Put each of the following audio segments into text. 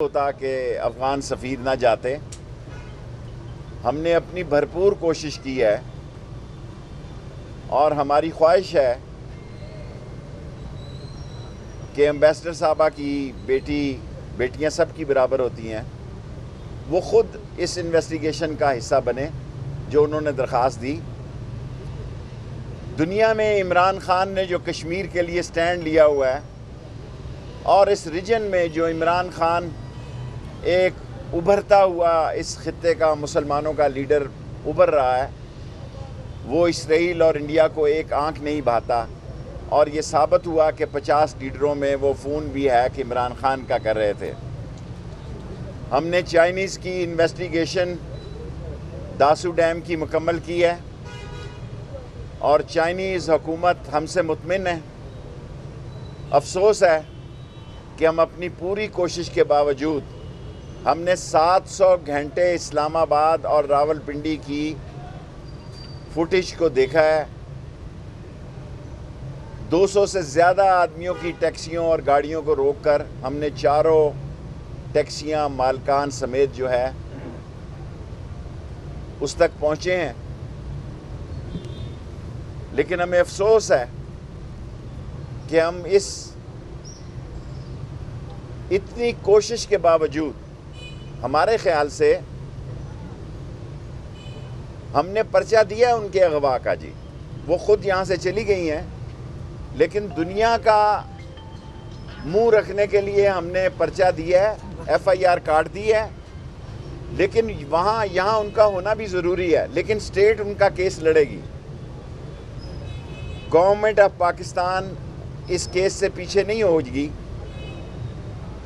ہوتا کہ افغان سفیر نہ جاتے. ہم نے اپنی بھرپور کوشش کی ہے اور ہماری خواہش ہے کہ ایمبیسڈر صاحبہ کی بیٹیاں سب کی برابر ہوتی ہیں، وہ خود اس انویسٹیگیشن کا حصہ بنے جو انہوں نے درخواست دی. دنیا میں عمران خان نے جو کشمیر کے لیے سٹینڈ لیا ہوا ہے اور اس ریجن میں جو عمران خان ایک ابھرتا ہوا اس خطے کا مسلمانوں کا لیڈر ابھر رہا ہے، وہ اسرائیل اور انڈیا کو ایک آنکھ نہیں بھاتا. اور یہ ثابت ہوا کہ 50 لیڈروں میں وہ فون بھی ہے کہ عمران خان کا کر رہے تھے. ہم نے چائنیز کی انویسٹیگیشن داسو ڈیم کی مکمل کی ہے اور چائنیز حکومت ہم سے مطمئن ہے. افسوس ہے کہ ہم اپنی پوری کوشش کے باوجود ہم نے 700 گھنٹے اسلام آباد اور راول پنڈی کی فوٹیج کو دیکھا ہے. 200 سے زیادہ آدمیوں کی ٹیکسیوں اور گاڑیوں کو روک کر ہم نے چاروں ٹیکسیاں مالکان سمیت جو ہے اس تک پہنچے ہیں. لیکن ہمیں افسوس ہے کہ ہم اس اتنی کوشش کے باوجود ہمارے خیال سے ہم نے پرچہ دیا ان کے اغوا کا. جی وہ خود یہاں سے چلی گئی ہیں، لیکن دنیا کا منہ رکھنے کے لیے ہم نے پرچہ دیا ہے، FIR کاٹ دی ہے. لیکن یہاں ان کا ہونا بھی ضروری ہے، لیکن اسٹیٹ ان کا کیس لڑے گی. گورنمنٹ آف پاکستان اس کیس سے پیچھے نہیں ہوگی،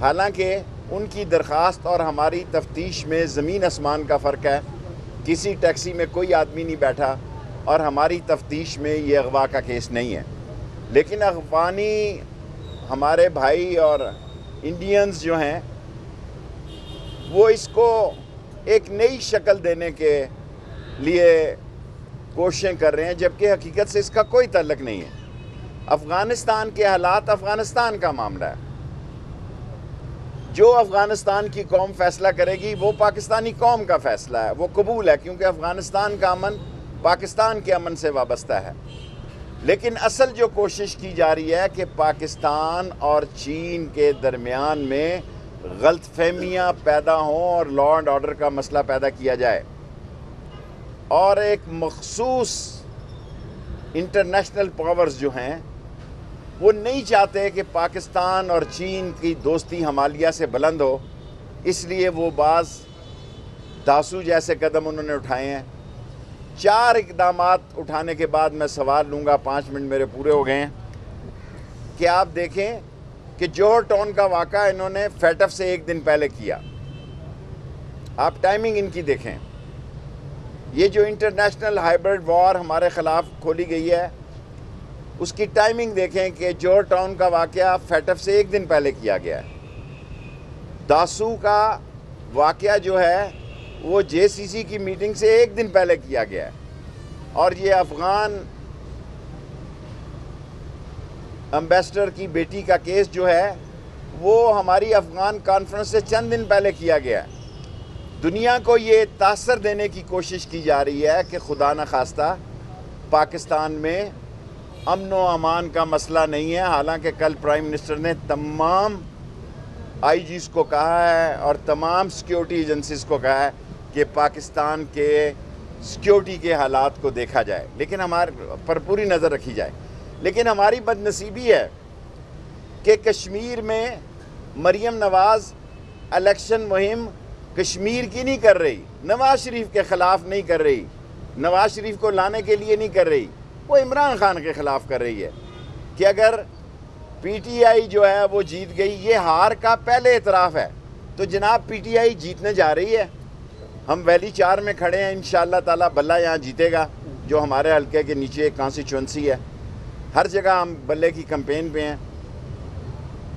حالانکہ ان کی درخواست اور ہماری تفتیش میں زمین آسمان کا فرق ہے. کسی ٹیکسی میں کوئی آدمی نہیں بیٹھا اور ہماری تفتیش میں یہ اغوا کا کیس نہیں ہے. لیکن افغانی ہمارے بھائی اور انڈینز جو ہیں وہ اس کو ایک نئی شکل دینے کے لیے کوششیں کر رہے ہیں، جبکہ حقیقت سے اس کا کوئی تعلق نہیں ہے. افغانستان کے حالات افغانستان کا معاملہ ہے. جو افغانستان کی قوم فیصلہ کرے گی وہ پاکستانی قوم کا فیصلہ ہے، وہ قبول ہے، کیونکہ افغانستان کا امن پاکستان کے امن سے وابستہ ہے. لیکن اصل جو کوشش کی جا رہی ہے کہ پاکستان اور چین کے درمیان میں غلط فہمیاں پیدا ہوں اور لا اینڈ آرڈر کا مسئلہ پیدا کیا جائے، اور ایک مخصوص انٹرنیشنل پاورز جو ہیں وہ نہیں چاہتے کہ پاکستان اور چین کی دوستی ہمالیہ سے بلند ہو. اس لیے وہ بعض داسو جیسے قدم انہوں نے اٹھائے ہیں. 4 اقدامات اٹھانے کے بعد میں سوال لوں گا، 5 منٹ میرے پورے ہو گئے ہیں. کہ آپ دیکھیں کہ جوہر ٹاؤن کا واقعہ انہوں نے فیٹف سے 1 دن پہلے کیا. آپ ٹائمنگ ان کی دیکھیں. یہ جو انٹرنیشنل ہائبرڈ وار ہمارے خلاف کھولی گئی ہے اس کی ٹائمنگ دیکھیں کہ جوہر ٹاؤن کا واقعہ فیٹف سے 1 دن پہلے کیا گیا ہے. داسو کا واقعہ جو ہے وہ JCC کی میٹنگ سے 1 دن پہلے کیا گیا ہے. اور یہ افغان ایمبیسڈر کی بیٹی کا کیس جو ہے وہ ہماری افغان کانفرنس سے چند دن پہلے کیا گیا ہے. دنیا کو یہ تاثر دینے کی کوشش کی جا رہی ہے کہ خدا نخواستہ پاکستان میں امن و امان کا مسئلہ نہیں ہے. حالانکہ کل پرائم منسٹر نے تمام IGs کو کہا ہے اور تمام سیکیورٹی ایجنسیز کو کہا ہے کہ پاکستان کے سیکیورٹی کے حالات کو دیکھا جائے، لیکن ہمارے پر پوری نظر رکھی جائے. لیکن ہماری بدنصیبی ہے کہ کشمیر میں مریم نواز الیکشن مہم کشمیر کی نہیں کر رہی، نواز شریف کے خلاف نہیں کر رہی، نواز شریف کو لانے کے لیے نہیں کر رہی، وہ عمران خان کے خلاف کر رہی ہے. کہ اگر PTI جو ہے وہ جیت گئی، یہ ہار کا پہلے اعتراف ہے، تو جناب PTI جیتنے جا رہی ہے. ہم ویلی 4 میں کھڑے ہیں، انشاءاللہ تعالی بلہ یہاں جیتے گا جو ہمارے حلقے کے نیچے ایک کانسٹیچوئنسی ہے. ہر جگہ ہم بلے کی کمپین پہ ہیں.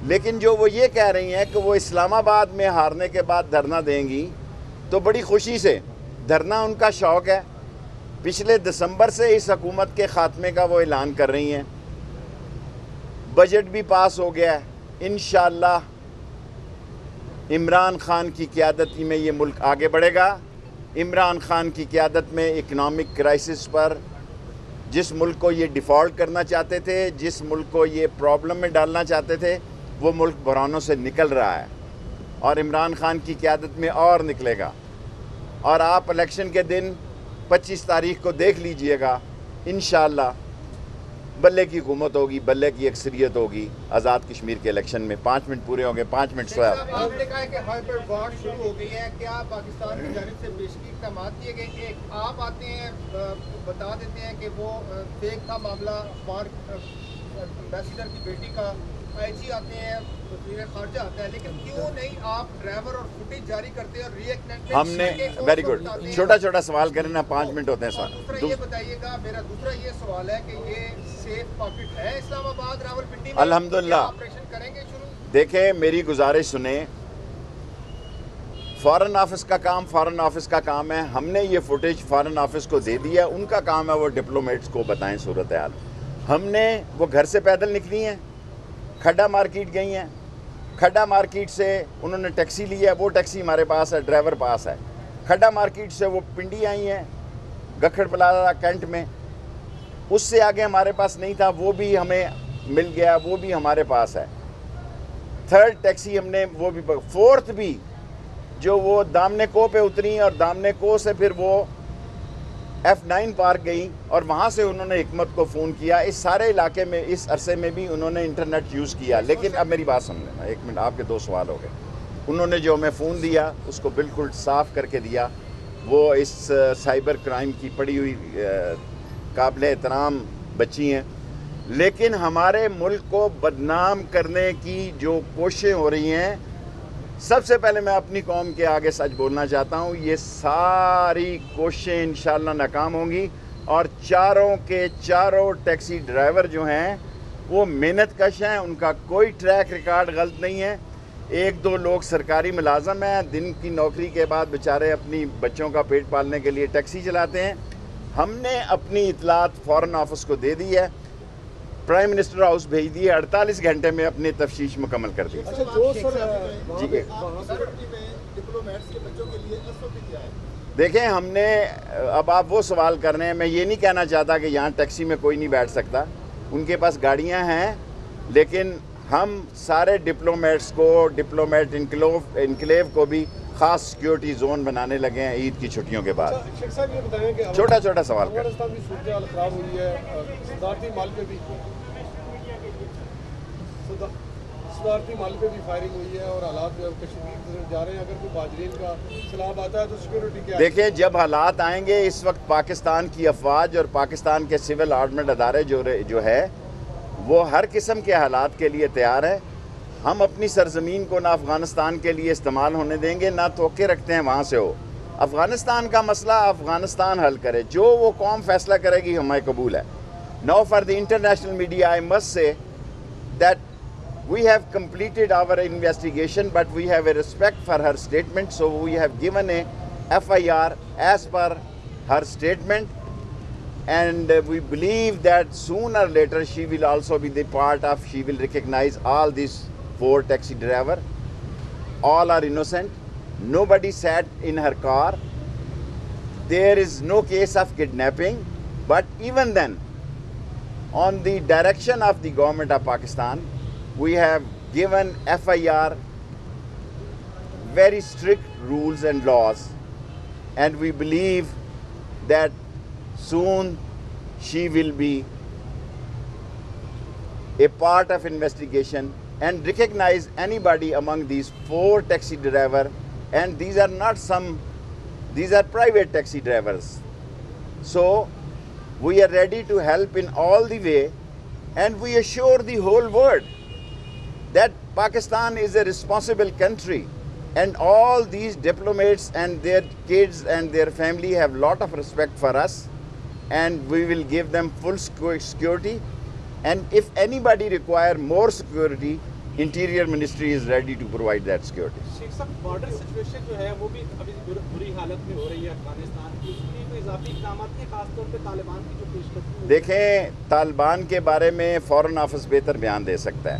لیکن جو وہ یہ کہہ رہی ہیں کہ وہ اسلام آباد میں ہارنے کے بعد دھرنا دیں گی، تو بڑی خوشی سے دھرنا ان کا شوق ہے. پچھلے دسمبر سے اس حکومت کے خاتمے کا وہ اعلان کر رہی ہیں. بجٹ بھی پاس ہو گیا ہے. انشاءاللہ عمران خان کی قیادت میں یہ ملک آگے بڑھے گا. عمران خان کی قیادت میں اکنامک کرائسس پر جس ملک کو یہ ڈیفالٹ کرنا چاہتے تھے, جس ملک کو یہ پرابلم میں ڈالنا چاہتے تھے, وہ ملک بحرانوں سے نکل رہا ہے اور عمران خان کی قیادت میں اور نکلے گا. اور آپ الیکشن کے دن 25 تاریخ کو دیکھ لیجئے گا, انشاءاللہ بلے کی حکومت ہوگی, بلے کی اکثریت ہوگی آزاد کشمیر کے الیکشن میں. 5 منٹ پورے ہوں گے, 5 منٹ سویا. آپ نے کہا کہ ہائپر وار شروع ہو گئی ہے, کیا پاکستان کی جانب سے پیشگی اقدامات کیے گئے؟ ایک آپ آتے ہیں بتا دیتے ہیں کہ وہ فیک تھا معاملہ, اخبار امبیسڈر کی بیٹی کا, آئی جی آتے ہیں, وزیر خارجہ آتا ہے, لیکن کیوں نہیں آپ ڈرائیور اور فوٹیج جاری کرتے اور ری ایکٹ؟ ہم نے ویری گڈ, چھوٹا چھوٹا سوال کریں نا, 5 منٹ ہوتے ہیں سوال. دوسرا یہ بتائیے گا, میرا دوسرا یہ سوال ہے کہ یہ سیف پاکٹ ہے اسلام آباد راولپنڈی میں؟ الحمدللہ. آپریشن کریں گے شروع؟ دیکھیں میری گزارش سنیں, فارن آفس کا کام فارن آفس کا کام ہے. ہم نے یہ فوٹیج فارن آفس کو دے دیا, ان کا کام ہے وہ ڈپلومیٹس کو بتائیں صورتحال. ہم نے وہ گھر سے پیدل نکلی ہیں, کھڈا مارکیٹ گئی ہیں, کھڈا مارکیٹ سے انہوں نے ٹیکسی لی ہے, وہ ٹیکسی ہمارے پاس ہے, ڈرائیور پاس ہے. کھڈا مارکیٹ سے وہ پنڈی آئی ہیں, گکھڑ پلازا کینٹ میں, اس سے آگے ہمارے پاس نہیں تھا, وہ بھی ہمیں مل گیا, وہ بھی ہمارے پاس ہے. 3rd ٹیکسی ہم نے وہ بھی, 4th بھی جو وہ دامنے کو پہ اتری اور دامنے کو سے پھر وہ F9 پارک گئی اور وہاں سے انہوں نے حکمت کو فون کیا. اس سارے علاقے میں اس عرصے میں بھی انہوں نے انٹرنیٹ یوز کیا. لیکن اب میری بات سن لینا, 1 منٹ, آپ کے 2 سوال ہو گئے. انہوں نے جو ہمیں فون دیا اس کو بالکل صاف کر کے دیا. وہ اس سائبر کرائم کی پڑی ہوئی قابل احترام بچی ہیں, لیکن ہمارے ملک کو بدنام کرنے کی جو کوششیں ہو رہی ہیں, سب سے پہلے میں اپنی قوم کے آگے سچ بولنا چاہتا ہوں, یہ ساری کوششیں انشاءاللہ ناکام ہوں گی. اور چاروں کے چاروں ٹیکسی ڈرائیور جو ہیں وہ محنت کش ہیں, ان کا کوئی ٹریک ریکارڈ غلط نہیں ہے. 1-2 لوگ سرکاری ملازم ہیں, دن کی نوکری کے بعد بیچارے اپنی بچوں کا پیٹ پالنے کے لیے ٹیکسی چلاتے ہیں. ہم نے اپنی اطلاعات فارن آفس کو دے دی ہے, پرائم منسٹر ہاؤس بھیج دیے, 48 گھنٹے میں اپنی تفتیش مکمل کر دی. دیکھیں ہم نے, اب آپ وہ سوال کر رہے ہیں, میں یہ نہیں کہنا چاہتا کہ یہاں ٹیکسی میں کوئی نہیں بیٹھ سکتا, ان کے پاس گاڑیاں ہیں, لیکن ہم سارے ڈپلومیٹس کو, ڈپلومیٹ انکلیو کو بھی خاص سیکیورٹی زون بنانے لگے ہیں عید کی چھٹیوں کے بعد. چھوٹا چھوٹا سوال کر. خراب ہوئی ہے, صدارتی مال پہ بھی فائرنگ ہوئی ہے اور حالات کشمیر جا رہے ہیں. اگر کوئی مہاجرین کا سیلاب آتا ہے تو سیکورٹی کیا؟ دیکھیں جب حالات آئیں گے, اس وقت پاکستان کی افواج اور پاکستان کے سول آرمڈ ادارے جو ہے وہ ہر قسم کے حالات کے لیے تیار ہے. ہم اپنی سرزمین کو نہ افغانستان کے لیے استعمال ہونے دیں گے, نہ توقع رکھتے ہیں وہاں سے ہو. افغانستان کا مسئلہ افغانستان حل کرے, جو وہ قوم فیصلہ کرے گی ہمیں قبول ہے. Now for the international media I must say that we have completed our investigation, but we have a respect for her statement, so we have given a FIR as per her statement, and we believe that sooner or later she will also be the part of, she will recognize all these 4 taxi driver. All are innocent. Nobody sat in her car. There is no case of kidnapping, but even then, on the direction of the government of Pakistan, we have given FIR very strict rules and laws, and we believe that soon she will be a part of investigation and recognize anybody among these 4 taxi driver, and these are not these are private taxi drivers. So we are ready to help in all the way, and we assure the whole world that Pakistan is a responsible country, and all these diplomats and their kids and their family have a lot of respect for us, and we will give them full security. And if anybody require more security, Interior Ministry is ready to provide that security. شیخ صاحب, border situation جو ہے وہ بھی ابھی بری حالت میں ہو رہی ہے افغانستان کی, اس کے لیے کوئی اضافی اقدامات ہیں, خاص طور پہ طالبان کی جو پیش قدمی؟ دیکھیں طالبان کے بارے میں فارن آفس بہتر بیان دے سکتا ہے.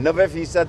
90%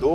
2